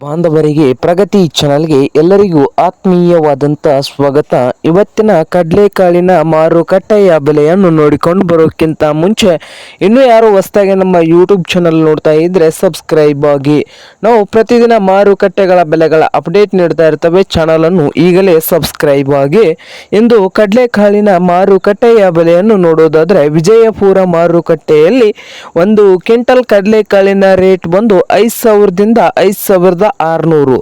ಬಾಂಧವರಿಗೆ ಪ್ರಗತಿ ಚಾನಲ್ಗೆ ಎಲ್ಲರಿಗೂ ಆತ್ಮೀಯವಾದಂಥ ಸ್ವಾಗತ. ಇವತ್ತಿನ ಕಡಲೆಕಾಳಿನ ಮಾರುಕಟ್ಟೆಯ ಬೆಲೆಯನ್ನು ನೋಡಿಕೊಂಡು ಬರೋಕ್ಕಿಂತ ಮುಂಚೆ ಇನ್ನೂ ಯಾರು ಹೊಸದಾಗಿ ನಮ್ಮ ಯೂಟ್ಯೂಬ್ ಚಾನಲ್ ನೋಡ್ತಾ ಇದ್ದರೆ ಸಬ್ಸ್ಕ್ರೈಬ್ ಆಗಿ. ನಾವು ಪ್ರತಿದಿನ ಮಾರುಕಟ್ಟೆಗಳ ಬೆಲೆಗಳ ಅಪ್ಡೇಟ್ ನೀಡ್ತಾ ಇರ್ತವೆ. ಚಾನಲನ್ನು ಈಗಲೇ ಸಬ್ಸ್ಕ್ರೈಬ್ ಆಗಿ. ಇಂದು ಕಡಲೆಕಾಳಿನ ಮಾರುಕಟ್ಟೆಯ ಬೆಲೆಯನ್ನು ನೋಡೋದಾದರೆ ವಿಜಯಪುರ ಮಾರುಕಟ್ಟೆಯಲ್ಲಿ ಒಂದು ಕ್ವಿಂಟಲ್ ಕಡಲೆಕಾಳಿನ ರೇಟ್ ಬಂದು 5,000ದಿಂದ 5,600,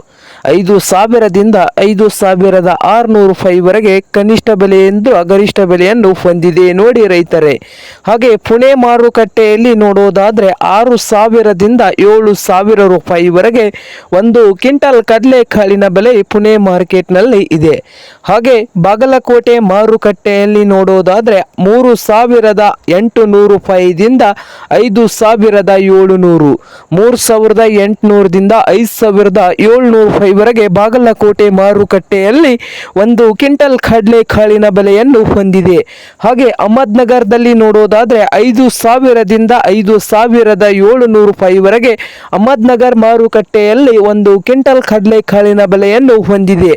5,000ದಿಂದ 5,600 ರೂಪಾಯಿವರೆಗೆ ಕನಿಷ್ಠ ಬೆಲೆಯೆಂದು ಗರಿಷ್ಠ ಬೆಲೆಯನ್ನು ಹೊಂದಿದೆ ನೋಡಿ ರೈತರೇ. ಹಾಗೆ ಪುಣೆ ಮಾರುಕಟ್ಟೆಯಲ್ಲಿ ನೋಡೋದಾದರೆ 6,000ದಿಂದ 7,000 ರೂಪಾಯಿವರೆಗೆ ಒಂದು ಕ್ವಿಂಟಲ್ ಕಡಲೆಕಾಳಿನ ಬೆಲೆ ಪುಣೆ ಮಾರ್ಕೆಟ್ನಲ್ಲಿ ಇದೆ. ಹಾಗೆ ಬಾಗಲಕೋಟೆ ಮಾರುಕಟ್ಟೆಯಲ್ಲಿ ನೋಡೋದಾದರೆ 3,800 ರೂಪಾಯಿದಿಂದ 5,700, 3,800ದಿಂದ 5,700 ರೂಪಾಯಿವರೆಗೆ ಬಾಗಲಕೋಟೆ ಮಾರುಕಟ್ಟೆಯಲ್ಲಿ ಒಂದು ಕ್ವಿಂಟಲ್ ಕಡಲೆಕಾಳಿನ ಬೆಲೆಯನ್ನು ಹೊಂದಿದೆ. ಹಾಗೆ ಅಹಮದ್ನಗರದಲ್ಲಿ ನೋಡೋದಾದರೆ 5,000ದಿಂದ 5,700 ರೂಪಾಯಿವರೆಗೆ ಅಹಮದ್ನಗರ್ ಮಾರುಕಟ್ಟೆಯಲ್ಲಿ ಒಂದು ಕ್ವಿಂಟಲ್ ಕಡಲೆಕಾಳಿನ ಬೆಲೆಯನ್ನು ಹೊಂದಿದೆ.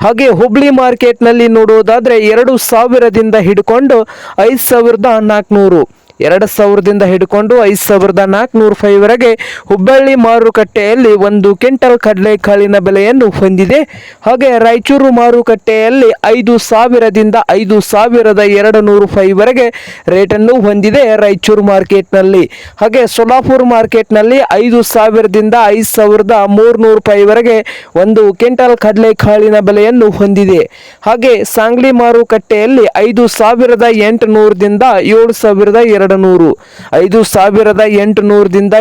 ಹಾಗೆ ಹುಬ್ಳಿ ಮಾರ್ಕೆಟ್ನಲ್ಲಿ ನೋಡೋದಾದರೆ 2,000ದಿಂದ ಹಿಡ್ಕೊಂಡು 5,400, 2,000ದಿಂದ ಹಿಡ್ಕೊಂಡು 5,400 ರೂಪಾಯಿವರೆಗೆ ಹುಬ್ಬಳ್ಳಿ ಮಾರುಕಟ್ಟೆಯಲ್ಲಿ ಒಂದು ಕ್ವಿಂಟಲ್ ಕಡಲೆಕಾಳಿನ ಬೆಲೆಯನ್ನು ಹೊಂದಿದೆ. ಹಾಗೆ ರಾಯಚೂರು ಮಾರುಕಟ್ಟೆಯಲ್ಲಿ 5,000ದಿಂದ 5,200 ರೂಪಾಯಿವರೆಗೆ ರೇಟನ್ನು ಹೊಂದಿದೆ ರಾಯಚೂರು ಮಾರ್ಕೆಟ್ನಲ್ಲಿ. ಹಾಗೆ ಸೋಲಾಪುರ ಮಾರ್ಕೆಟ್ನಲ್ಲಿ 5,000ದಿಂದ 5,300 ರೂಪಾಯಿವರೆಗೆ ಒಂದು ಕ್ವಿಂಟಲ್ ಕಡಲೆಕಾಳಿನ ಬೆಲೆಯನ್ನು ಹೊಂದಿದೆ. ಹಾಗೆ ಸಾಂಗ್ಲಿ ಮಾರುಕಟ್ಟೆಯಲ್ಲಿ 5,800ದಿಂದ 7,200, 5,800ದಿಂದ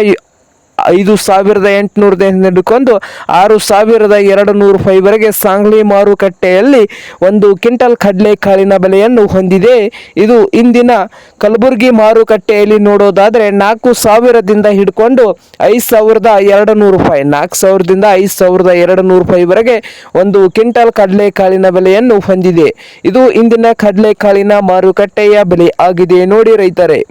5,800 ಹಿಡ್ಕೊಂಡು 6,200 ರೂಪಾಯಿವರೆಗೆ ಸಾಂಗ್ಲಿ ಮಾರುಕಟ್ಟೆಯಲ್ಲಿ ಒಂದು ಕ್ವಿಂಟಲ್ ಕಡಲೆಕಾಳಿನ ಬೆಲೆಯನ್ನು ಹೊಂದಿದೆ. ಇದು ಇಂದಿನ ಕಲಬುರಗಿ ಮಾರುಕಟ್ಟೆಯಲ್ಲಿ ನೋಡೋದಾದರೆ 4,000ದಿಂದ ಹಿಡ್ಕೊಂಡು 5,200 ರೂಪಾಯಿ, 4,000ದಿಂದ 5,200 ರೂಪಾಯಿವರೆಗೆ ಒಂದು ಕ್ವಿಂಟಲ್ ಕಡಲೆಕಾಳಿನ ಬೆಲೆಯನ್ನು ಹೊಂದಿದೆ. ಇದು ಇಂದಿನ ಕಡಲೆಕಾಳಿನ ಮಾರುಕಟ್ಟೆಯ ಬೆಲೆ ಆಗಿದೆ ನೋಡಿ ರೈತರೇ.